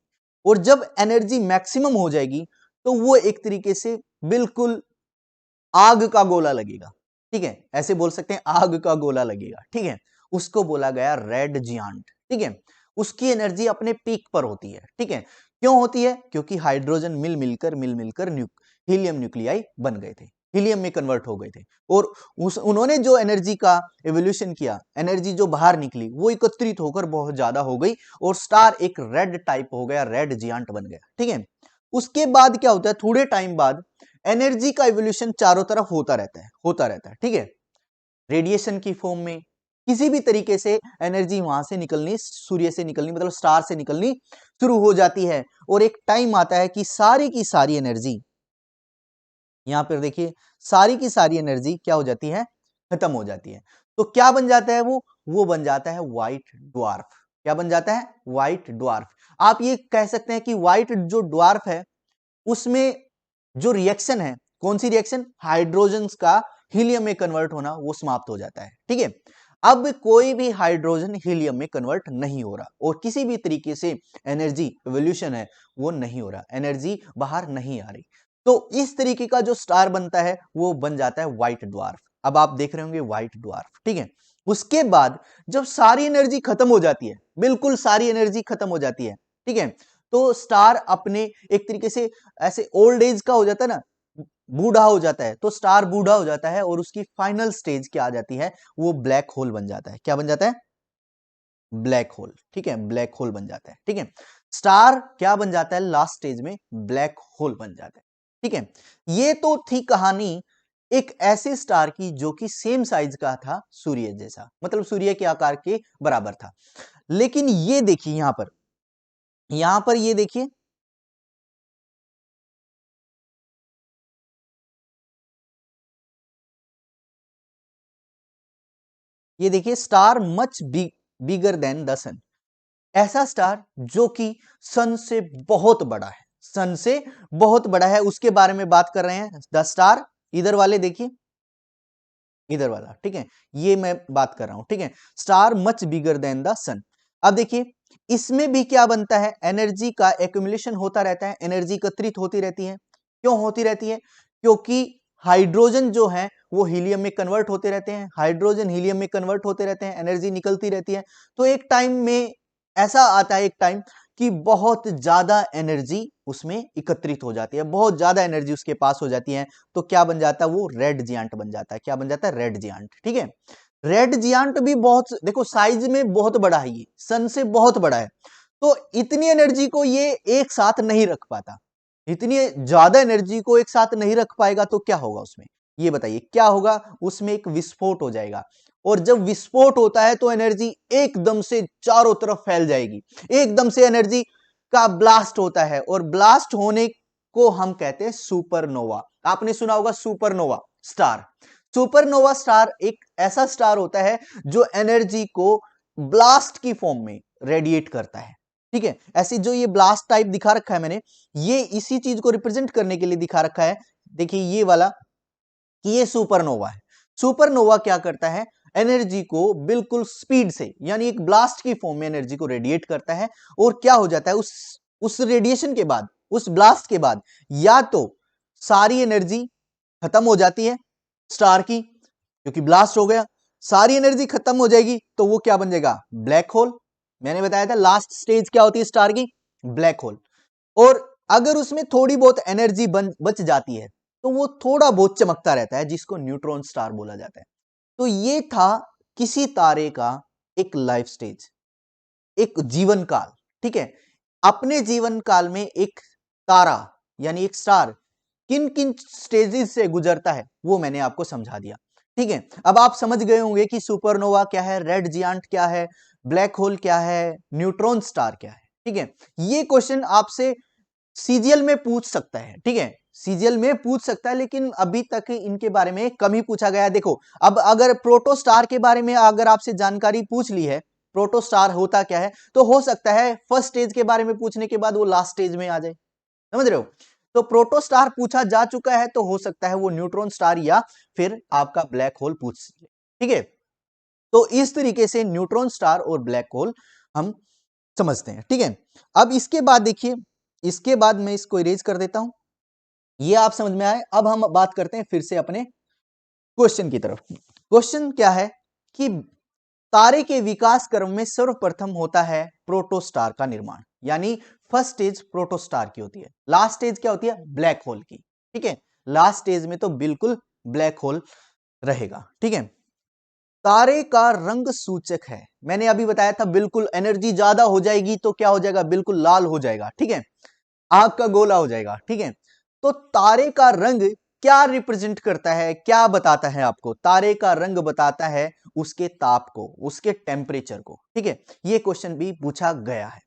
और जब एनर्जी मैक्सिमम हो जाएगी तो वो एक तरीके से बिल्कुल आग का गोला लगेगा, ठीक है, ऐसे बोल सकते हैं आग का गोला लगेगा, ठीक है। उसको बोला गया रेड जियांट, ठीक है। उसकी एनर्जी अपने पीक पर होती है, ठीक है। क्यों होती है, क्योंकि हाइड्रोजन मिल मिलकर हीलियम न्यूक्लियाई बन गए थे, हीलियम में कन्वर्ट हो गए थे, और उन्होंने जो एनर्जी का एवोल्यूशन किया, एनर्जी जो बाहर निकली वो एकत्रित होकर बहुत ज्यादा हो गई और स्टार एक रेड टाइप हो गया, रेड जियांट बन गया, ठीक है। उसके बाद क्या होता है, थोड़े टाइम बाद एनर्जी का इवोल्यूशन चारों तरफ होता रहता है, होता रहता है, ठीक है। रेडिएशन की फॉर्म में किसी भी तरीके से एनर्जी वहां से निकलनी, सूर्य से निकलनी मतलब स्टार से निकलनी शुरू हो जाती है, और एक टाइम आता है कि सारी की सारी एनर्जी, यहां पर देखिए सारी की सारी एनर्जी क्या हो जाती है, खत्म हो जाती है। तो क्या बन जाता है वो बन जाता है व्हाइट ड्वार्फ। क्या बन जाता है, व्हाइट ड्वार्फ। आप ये कह सकते हैं कि व्हाइट जो ड्वार्फ है उसमें जो रिएक्शन है, कौन सी रिएक्शन, हाइड्रोजन का हीलियम में कन्वर्ट होना वो समाप्त हो जाता है, ठीक है। अब कोई भी हाइड्रोजन हीलियम में कन्वर्ट नहीं हो रहा और किसी भी तरीके से एनर्जी एवोल्यूशन है वो नहीं हो रहा, एनर्जी बाहर नहीं आ रही। तो इस तरीके का जो स्टार बनता है वो बन जाता है व्हाइट ड्वार्फ। अब आप देख रहे होंगे व्हाइट ड्वार्फ, ठीक है। उसके बाद जब सारी एनर्जी खत्म हो जाती है, बिल्कुल सारी एनर्जी खत्म हो जाती है, ठीक है, तो स्टार अपने एक तरीके से ऐसे ओल्ड एज का हो जाता है ना, बूढ़ा हो जाता है, तो स्टार बूढ़ा हो जाता है और उसकी फाइनल स्टेज क्या आ जाती है, वो ब्लैक होल बन जाता है। क्या बन जाता है? ब्लैक होल, ठीक है, ब्लैक होल बन जाता है, ठीक है। स्टार क्या बन जाता है लास्ट स्टेज में? ब्लैक होल बन जाता है, ठीक है। ये तो थी कहानी एक ऐसे स्टार की जो कि सेम साइज का था सूर्य जैसा, मतलब सूर्य के आकार के बराबर था। लेकिन ये देखिए यहां पर ये देखिए, ये देखिए star much bigger than the sun, ऐसा स्टार जो कि सन से बहुत बड़ा है, सन से बहुत बड़ा है, उसके बारे में बात कर रहे हैं। द स्टार इधर वाले देखिए, इधर वाला, ठीक है, ये मैं बात कर रहा हूं, ठीक है। Star much bigger than the sun. अब देखिए इसमें भी क्या बनता है, एनर्जी का एक्यूमुलेशन होता रहता है, एनर्जी एकत्रित होती रहती है। क्यों होती रहती है? क्योंकि हाइड्रोजन जो है वो हीलियम में कन्वर्ट होते रहते हैं, हाइड्रोजन हीलियम में कन्वर्ट होते रहते हैं, एनर्जी निकलती रहती है। तो एक टाइम में ऐसा आता है, एक टाइम कि बहुत ज्यादा एनर्जी उसमें एकत्रित हो जाती है, बहुत ज्यादा एनर्जी उसके पास हो जाती है। तो क्या बन जाता है? वो रेड जियांट बन जाता है। क्या बन जाता है? रेड जियांट, ठीक है। रेड जियांट भी बहुत, देखो साइज में बहुत बड़ा है, ये सन से बहुत बड़ा है, तो इतनी एनर्जी को ये एक साथ नहीं रख पाता। इतनी ज्यादा एनर्जी को एक साथ नहीं रख पाएगा तो क्या होगा उसमें, ये बताइए क्या होगा? उसमें एक विस्फोट हो जाएगा, और जब विस्फोट होता है तो एनर्जी एकदम से चारों तरफ फैल जाएगी, एकदम से एनर्जी का ब्लास्ट होता है, और ब्लास्ट होने को हम कहते हैं सुपरनोवा। आपने सुना होगा सुपरनोवा स्टार। सुपरनोवा स्टार एक ऐसा स्टार होता है जो एनर्जी को ब्लास्ट की फॉर्म में रेडिएट करता है, ठीक है। ऐसे जो ये ब्लास्ट टाइप दिखा रखा है मैंने, ये इसी चीज को रिप्रेजेंट करने के लिए दिखा रखा है। देखिए ये वाला, कि ये सुपरनोवा है। सुपरनोवा क्या करता है? एनर्जी को बिल्कुल स्पीड से, यानी एक ब्लास्ट की फॉर्म में एनर्जी को रेडिएट करता है, और क्या हो जाता है उस रेडिएशन के बाद, उस ब्लास्ट के बाद, या तो सारी एनर्जी खत्म हो जाती है स्टार की, क्योंकि ब्लास्ट हो गया, सारी एनर्जी खत्म हो जाएगी, तो वो क्या बन जाएगा? Black hole. मैंने बताया था लास्ट स्टेज क्या होती है स्टार की? Black hole. और अगर उसमें थोड़ी बहुत एनर्जी बच जाती है तो वो थोड़ा बहुत चमकता रहता है, जिसको न्यूट्रॉन स्टार बोला जाता है। तो ये था किसी तारे का एक लाइफ स्टेज, एक जीवन काल, ठीक है। अपने जीवन काल में एक तारा यानी एक स्टार किन किन स्टेजेस से गुजरता है वो मैंने आपको समझा दिया, ठीक है। अब आप समझ गए होंगे कि सुपरनोवा क्या है, रेड जियांट क्या है, ब्लैक होल क्या है, न्यूट्रॉन स्टार क्या है, ठीक है। ये क्वेश्चन आपसे सीजीएल में पूछ सकता है, ठीक है, सीजीएल में पूछ सकता है, लेकिन अभी तक इनके बारे में कम ही पूछा गया है। देखो अब अगर प्रोटोस्टार के बारे में अगर आपसे जानकारी पूछ ली है, प्रोटोस्टार होता क्या है, तो हो सकता है फर्स्ट स्टेज के बारे में पूछने के बाद वो लास्ट स्टेज में आ जाए, समझ रहे हो। तो प्रोटोस्टार पूछा जा चुका है, तो हो सकता है वो न्यूट्रॉन स्टार या फिर आपका ब्लैक होल पूछ ले, ठीक है। तो इस तरीके से न्यूट्रॉन स्टार और ब्लैक होल हम समझते हैं, ठीक है। अब इसके बाद देखिए, इसके बाद मैं इसको इरेज कर देता हूं, ये आप समझ में आए। अब हम बात करते हैं फिर से अपने क्वेश्चन की तरफ। क्वेश्चन क्या है कि तारे के विकास क्रम में सर्वप्रथम होता है प्रोटोस्टार का निर्माण, यानी फर्स्ट स्टेज प्रोटोस्टार की होती है, लास्ट स्टेज क्या होती है? ब्लैक होल की, ठीक है। लास्ट स्टेज में तो बिल्कुल ब्लैक होल रहेगा, ठीक है। तारे का रंग सूचक है, मैंने अभी बताया था, बिल्कुल एनर्जी ज्यादा हो जाएगी तो क्या हो जाएगा? बिल्कुल लाल हो जाएगा, ठीक है, आग का गोला हो जाएगा, ठीक है। तो तारे का रंग क्या रिप्रेजेंट करता है, क्या बताता है आपको? तारे का रंग बताता है उसके ताप को, उसके टेम्परेचर को, ठीक है। ये क्वेश्चन भी पूछा गया है।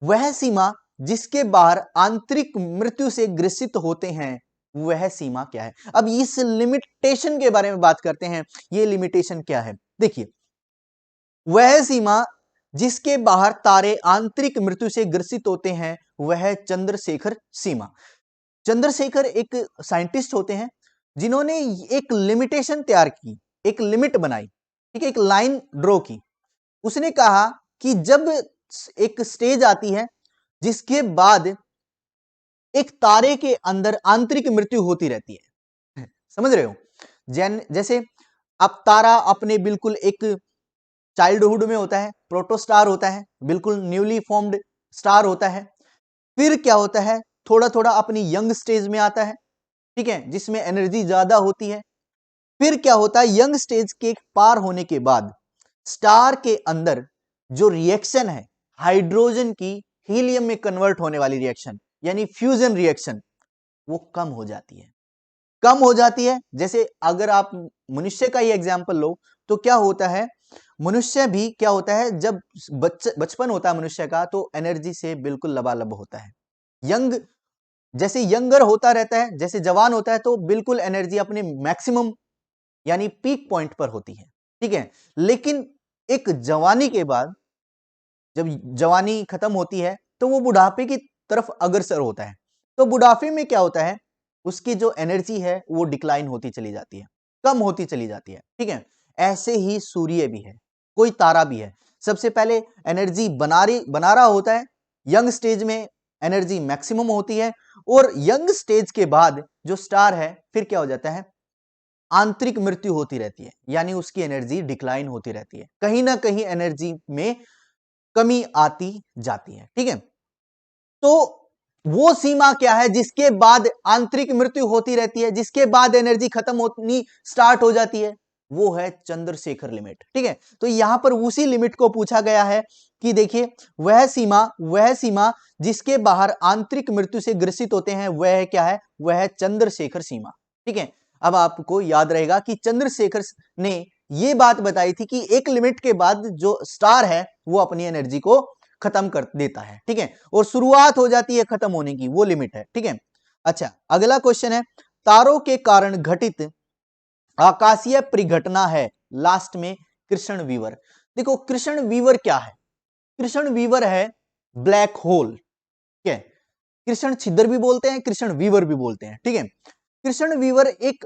वह सीमा जिसके बाहर आंतरिक मृत्यु से ग्रसित होते हैं, वह सीमा क्या है? अब इस लिमिटेशन के बारे में बात करते हैं। ये लिमिटेशन क्या है? देखिए, वह सीमा जिसके बाहर तारे आंतरिक मृत्यु से ग्रसित होते हैं, वह चंद्रशेखर सीमा। चंद्रशेखर एक साइंटिस्ट होते हैं जिन्होंने एक लिमिटेशन तैयार की, एक लिमिट बनाई, ठीक है, एक लाइन ड्रॉ की। उसने कहा कि जब एक स्टेज आती है जिसके बाद एक तारे के अंदर आंतरिक मृत्यु होती रहती है, समझ रहे हो। जैसे अब तारा अपने बिल्कुल एक चाइल्डहुड में होता है, प्रोटोस्टार होता है, बिल्कुल न्यूली फॉर्म्ड स्टार होता है। फिर क्या होता है, थोड़ा थोड़ा अपनी यंग स्टेज में आता है, ठीक है, जिसमें एनर्जी ज्यादा होती है। फिर क्या होता है, यंग स्टेज के पार होने के बाद स्टार के अंदर जो रिएक्शन है हाइड्रोजन की हीलियम में कन्वर्ट होने वाली रिएक्शन यानी फ्यूजन रिएक्शन, वो कम हो जाती है। कम हो जाती है, जैसे अगर आप मनुष्य का ही एग्जाम्पल लो तो क्या होता है, मनुष्य भी क्या होता है, जब बचपन होता है मनुष्य का तो एनर्जी से बिल्कुल लबालब होता है। यंग जैसे यंगर होता रहता है, जैसे जवान होता है तो बिल्कुल एनर्जी अपने मैक्सिमम यानी पीक पॉइंट पर होती है, ठीक है। लेकिन एक जवानी के बाद जब जवानी खत्म होती है तो वो बुढ़ापे की तरफ अग्रसर होता है। तो बुढ़ापे में क्या होता है, उसकी जो एनर्जी है वो डिक्लाइन होती चली जाती है, कम होती चली जाती है, ठीक है। ऐसे ही सूर्य भी है, कोई तारा भी है, सबसे पहले एनर्जी बना रहा होता है, यंग स्टेज में एनर्जी मैक्सिमम होती है, और यंग स्टेज के बाद जो स्टार है फिर क्या हो जाता है, आंतरिक मृत्यु होती रहती है, यानी उसकी एनर्जी डिक्लाइन होती रहती है, कहीं ना कहीं एनर्जी में कमी आती जाती है, ठीक है। तो वो सीमा क्या है जिसके बाद आंतरिक मृत्यु होती रहती है, जिसके बाद एनर्जी खत्म होनी स्टार्ट हो जाती है, वो है चंद्रशेखर लिमिट, ठीक है। तो यहां पर उसी लिमिट को पूछा गया है कि देखिए वह सीमा जिसके बाहर आंतरिक मृत्यु से ग्रसित होते हैं वह क्या है, वह है चंद्रशेखर सीमा, ठीक है। अब आपको याद रहेगा कि चंद्रशेखर ने यह बात बताई थी कि एक लिमिट के बाद जो स्टार है वो अपनी एनर्जी को खत्म कर देता है, ठीक है, और शुरुआत हो जाती है खत्म होने की, वो लिमिट है, ठीक है। अच्छा, अगला क्वेश्चन है, तारों के कारण घटित आकाशीय परिघटना है लास्ट में कृष्ण वीवर। देखो कृष्ण वीवर क्या है, कृष्ण वीवर है ब्लैक होल, ठीक है। कृष्ण छिद्र भी बोलते हैं, कृष्ण वीवर भी बोलते हैं, ठीक है। कृष्ण वीवर एक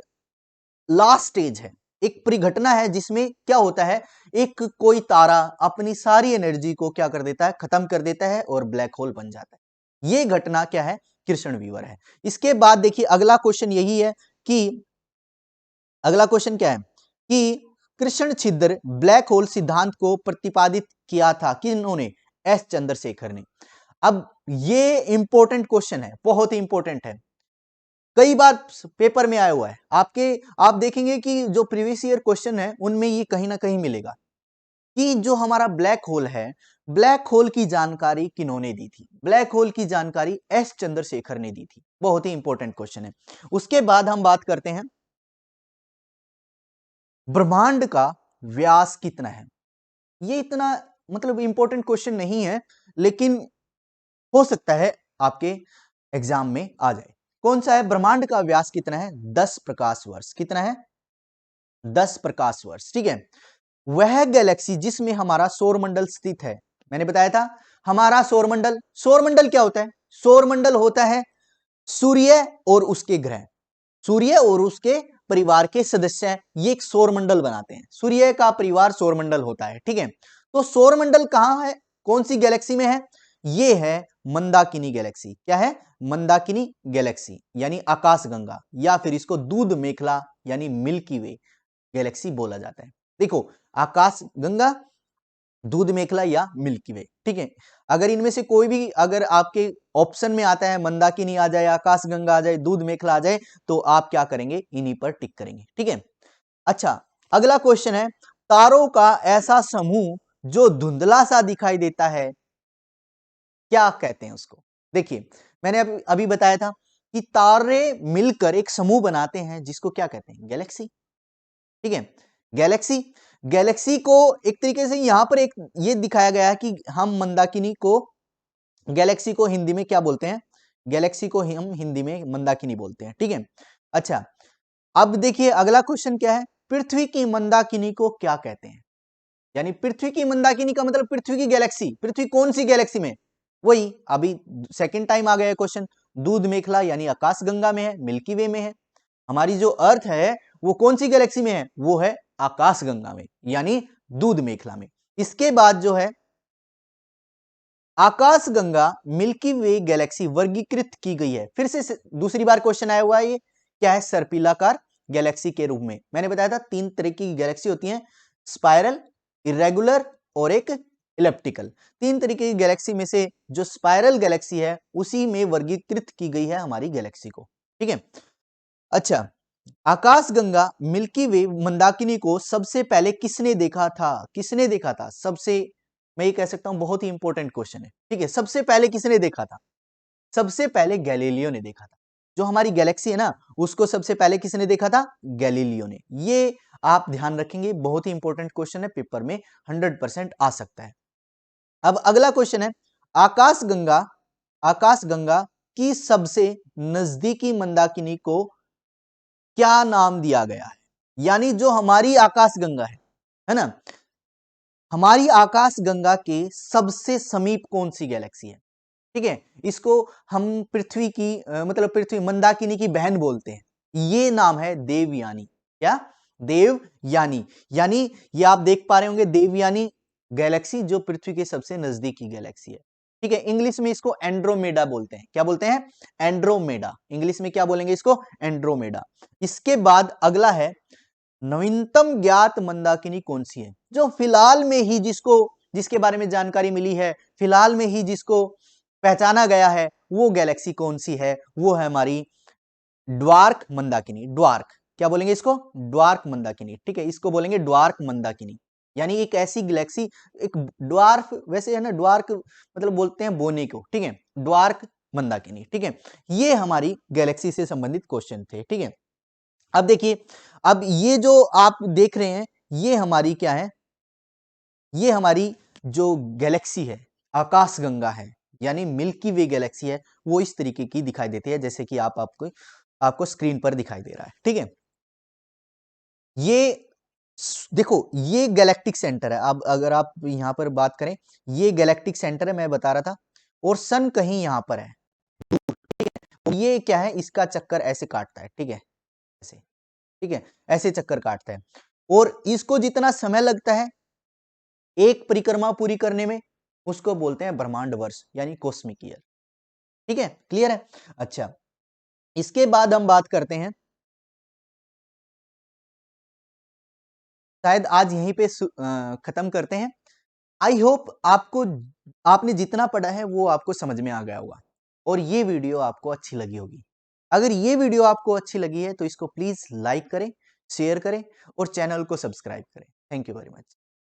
लास्ट स्टेज है, एक परिघटना है जिसमें क्या होता है, एक कोई तारा अपनी सारी एनर्जी को क्या कर देता है, खत्म कर देता है और ब्लैक होल बन जाता है। ये घटना क्या है, कृष्ण वीवर है। इसके बाद देखिए अगला क्वेश्चन यही है कि अगला क्वेश्चन क्या है कि कृष्ण छिद्र ब्लैक होल सिद्धांत को प्रतिपादित किया था किन्होंने, एस चंद्रशेखर ने। अब ये इंपॉर्टेंट क्वेश्चन है, बहुत ही इंपॉर्टेंट है, कई बार पेपर में आया हुआ है आपके। आप देखेंगे कि जो प्रीवियस ईयर क्वेश्चन है उनमें ये कहीं ना कहीं मिलेगा कि जो हमारा ब्लैक होल है, ब्लैक होल की जानकारी किन्होंने दी थी, ब्लैक होल की जानकारी एस चंद्रशेखर ने दी थी। बहुत ही इंपॉर्टेंट क्वेश्चन है। उसके बाद हम बात करते हैं ब्रह्मांड का व्यास कितना है। ये इतना मतलब इंपॉर्टेंट क्वेश्चन नहीं है, लेकिन हो सकता है आपके एग्जाम में आ जाए। कौन सा है, ब्रह्मांड का व्यास कितना है, 10 प्रकाश वर्ष। कितना है, 10 प्रकाश वर्ष, ठीक है। वह गैलेक्सी जिसमें हमारा सौरमंडल स्थित है, मैंने बताया था हमारा सौरमंडल, सौरमंडल क्या होता है, सौरमंडल होता है सूर्य और उसके ग्रह, सूर्य और उसके परिवार के सदस्य ये एक सौरमंडल बनाते हैं, सूर्य का परिवार सौरमंडल होता है, ठीक है। तो सौरमंडल कहां है, कौन सी गैलेक्सी में है, ये है मंदाकिनी गैलेक्सी। क्या है, मंदाकिनी गैलेक्सी यानी आकाशगंगा, या फिर इसको दूध मेखला यानी मिल्की वे गैलेक्सी बोला जाता है। देखो आकाश गंगा, दूध मेखला या मिल्की वे, ठीक है। अगर इनमें से कोई भी अगर आपके ऑप्शन में आता है, मंदाकिनी आ जाए, आकाश गंगा आ जाए, दूध मेखला आ जाए, तो आप क्या करेंगे, इन्हीं पर टिक करेंगे, ठीक है। अच्छा, अगला क्वेश्चन है, तारों का ऐसा समूह जो धुंधला सा दिखाई देता है, क्या कहते हैं उसको। देखिए मैंने अभी बताया था कि तारे मिलकर एक समूह बनाते हैं जिसको क्या कहते हैं, गैलेक्सी, ठीक है। गैलेक्सी, गैलेक्सी को एक तरीके से यहां पर एक ये दिखाया गया है कि हम मंदाकिनी को, गैलेक्सी को हिंदी में क्या बोलते हैं, गैलेक्सी को हम हिंदी में मंदाकिनी बोलते हैं, ठीक है। अच्छा, अब देखिए अगला क्वेश्चन क्या है, पृथ्वी की मंदाकिनी को क्या कहते हैं, यानी पृथ्वी की मंदाकिनी का मतलब पृथ्वी की गैलेक्सी, पृथ्वी कौन सी गैलेक्सी में, वही अभी सेकंड टाइम आ गया क्वेश्चन, दूध मेखला यानी आकाश गंगा में है, मिल्की वे में है। हमारी जो अर्थ है वो कौन सी गैलेक्सी में है, वो है आकाश गंगा में यानी दूध मेखला में। इसके बाद जो है आकाश गंगा मिल्की वे गैलेक्सी वर्गीकृत की गई है, फिर से दूसरी बार क्वेश्चन आया हुआ है, ये क्या है, सर्पिलाकार गैलेक्सी के रूप में। मैंने बताया था 3 तरह की गैलेक्सी होती हैं, स्पाइरल, इरेगुलर और एक इलिप्टिकल। 3 तरीके की गैलेक्सी में से जो स्पाइरल गैलेक्सी है उसी में वर्गीकृत की गई है हमारी गैलेक्सी को, ठीक है। अच्छा, आकाशगंगा, मिल्की वे, मंदाकिनी को सबसे पहले किसने देखा था? किसने देखा था? सबसे, मैं ये कह सकता हूं बहुत ही इंपॉर्टेंट क्वेश्चन है, ठीक है। सबसे पहले किसने देखा था? सबसे पहले गैलीलियो ने देखा था। जो हमारी गैलेक्सी है ना, उसको सबसे पहले किसने देखा था? गैलीलियो ने। ये आप ध्यान रखेंगे, बहुत ही इंपॉर्टेंट क्वेश्चन है, पेपर में 100% आ सकता है। अब अगला क्वेश्चन है, आकाशगंगा, आकाशगंगा की सबसे नजदीकी मंदाकिनी को क्या नाम दिया गया है? यानी जो हमारी आकाशगंगा है ना, हमारी आकाशगंगा के सबसे समीप कौन सी गैलेक्सी है? ठीक है, इसको हम पृथ्वी की मतलब पृथ्वी मंदाकिनी की बहन बोलते हैं। ये नाम है देवयानी। क्या? देवयानी। यानी ये आप देख पा रहे होंगे, देवयानी गैलेक्सी जो पृथ्वी के सबसे नजदीकी गैलेक्सी है, ठीक है। इंग्लिश में इसको एंड्रोमेडा बोलते हैं। क्या बोलते हैं? एंड्रोमेडा। इंग्लिश में क्या बोलेंगे इसको? एंड्रोमेडा। इसके बाद अगला है, नवीनतम ज्ञात मंदाकिनी कौन सी है? जो फिलहाल में ही जिसके बारे में जानकारी मिली है, फिलहाल में ही जिसको पहचाना गया है, वो गैलेक्सी कौन सी है? वो है हमारी ड्वार्क मंदाकिनी। ड्वार्क, क्या बोलेंगे इसको? ड्वार्क मंदाकिनी, ठीक है। इसको बोलेंगे ड्वार्क मंदाकिनी। यानी एक ऐसी गैलेक्सी, एक ड्वार्फ वैसे है ना, ड्वार्क मतलब बोलते हैं बोने को, ठीक है। ड्वार्क मंदाकिनी, ठीक है। ये हमारी गैलेक्सी से संबंधित क्वेश्चन थे, ठीक है। अब देखिए, अब ये जो आप देख रहे हैं, ये हमारी क्या है? ये हमारी जो गैलेक्सी है, आकाशगंगा है, यानी मिल्की वे गैलेक्सी है, वो इस तरीके की दिखाई देती है जैसे कि आपको स्क्रीन पर दिखाई दे रहा है, ठीक है। ये देखो, ये गैलेक्टिक सेंटर है। अब अगर आप यहां पर बात करें, ये गैलेक्टिक सेंटर है, मैं बता रहा था, और सन कहीं यहां पर है, और ये क्या है? इसका चक्कर ऐसे काटता है, ठीक है, ऐसे, ठीक है, ऐसे चक्कर काटता है, और इसको जितना समय लगता है एक परिक्रमा पूरी करने में, उसको बोलते हैं ब्रह्मांड वर्ष, यानी कॉस्मिक ईयर, ठीक है। क्लियर है? अच्छा, इसके बाद हम बात करते हैं, शायद आज यहीं पे खत्म करते हैं। आई होप आपने जितना पढ़ा है वो आपको समझ में आ गया होगा, और ये वीडियो आपको अच्छी लगी होगी। अगर ये वीडियो आपको अच्छी लगी है तो इसको प्लीज लाइक करें, शेयर करें और चैनल को सब्सक्राइब करें। Thank you very much.